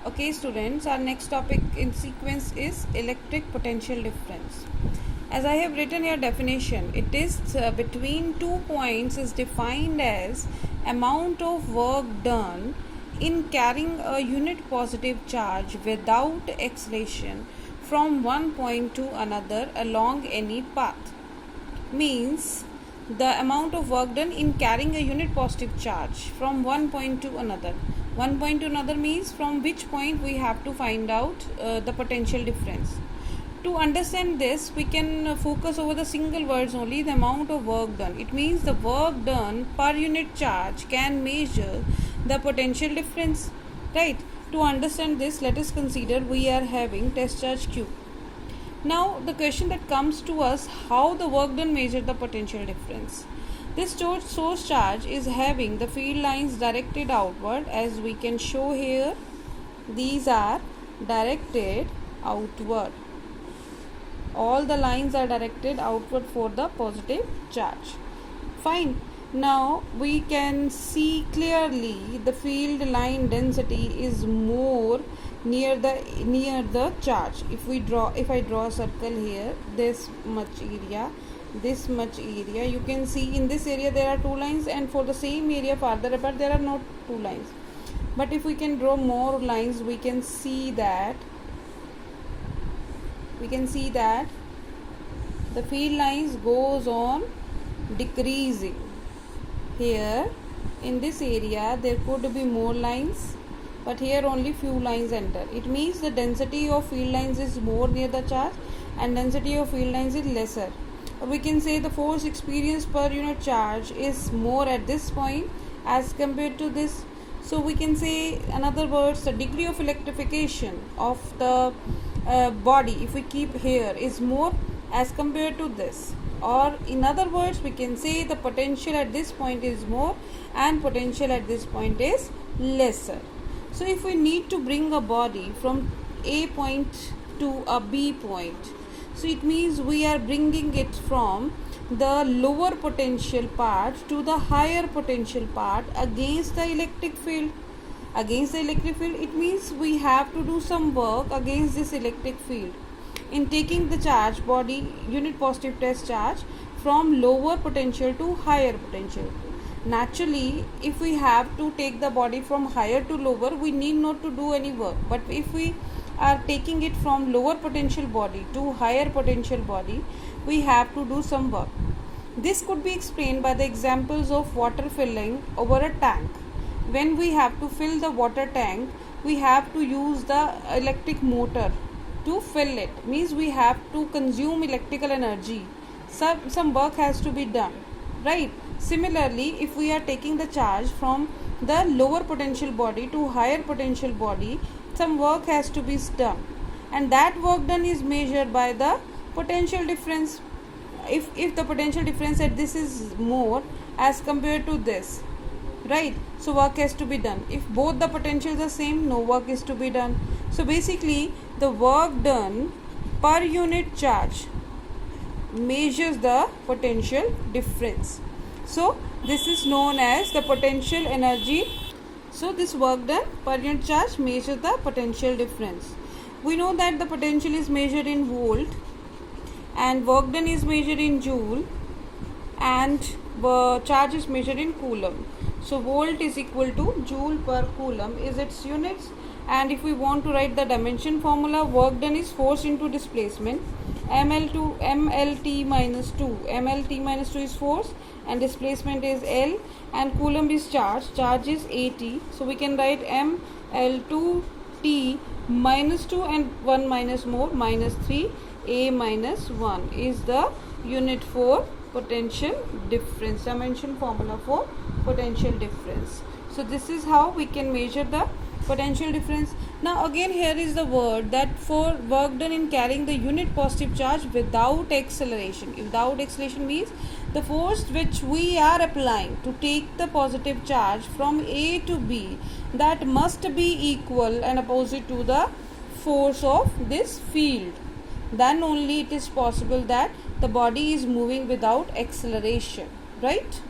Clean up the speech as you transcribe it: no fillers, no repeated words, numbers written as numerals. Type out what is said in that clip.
Okay students, our next topic in sequence is electric potential difference. As I have written here definition, it is between 2 points is defined as amount of work done in carrying a unit positive charge without acceleration from one point to another along any path. Means the amount of work done in carrying a unit positive charge from one point to another. One point to another means from which point we have to find out the potential difference. To understand this, we can focus over the single words only, the amount of work done. It means the work done per unit charge can measure the potential difference, right? To understand this, let us consider we are having test charge Q. Now the question that comes to us, how the work done measure the potential difference. This source charge is having the field lines directed outward, as we can show here. These are directed outward. All the lines are directed outward for the positive charge. Fine. Now we can see clearly the field line density is more near the charge. If I draw a circle here, this much area, you can see in this area there are two lines, and for the same area farther apart there are not two lines. But if we can draw more lines, we can see that the field lines goes on decreasing. Here in this area there could be more lines, but here only few lines enter. It means the density of field lines is more near the charge and density of field lines is lesser. Or we can say the force experienced per unit charge is more at this point as compared to this. So we can say, in other words, the degree of electrification of the body, if we keep here, is more as compared to this. Or in other words, we can say the potential at this point is more and potential at this point is lesser. So if we need to bring a body from A point to a B point, so it means we are bringing it from the lower potential part to the higher potential part against the electric field. Against the electric field, it means we have to do some work against this electric field in taking the charge body unit positive test charge from lower potential to higher potential. Naturally, if we have to take the body from higher to lower, we need not to do any work. But if we are taking it from lower potential body to higher potential body, we have to do some work. This could be explained by the examples of water filling over a tank. When we have to fill the water tank, we have to use the electric motor to fill it. Means we have to consume electrical energy. Some work has to be done, right? Similarly, if we are taking the charge from the lower potential body to higher potential body, some work has to be done, and that work done is measured by the potential difference. If the potential difference at this is more as compared to this, right, so work has to be done. If both the potentials are same, no work is to be done. So basically the work done per unit charge measures the potential difference. So this is known as the potential energy. So this work done per unit charge measures the potential difference. We know that the potential is measured in volt and work done is measured in joule and charge is measured in coulomb. So volt is equal to joule per coulomb is its units. And if we want to write the dimension formula, work done is force into displacement, MLT minus 2. MLT minus 2 is force and displacement is L, and coulomb is charge is AT. So we can write ML2T minus 2 and 1 minus more minus 3, A minus 1 is the unit for potential difference, dimension formula for potential difference. So this is how we can measure the potential difference. Now again, here is the word that for work done in carrying the unit positive charge without acceleration. Without acceleration means the force which we are applying to take the positive charge from A to B, that must be equal and opposite to the force of this field. Then only it is possible that the body is moving without acceleration, right?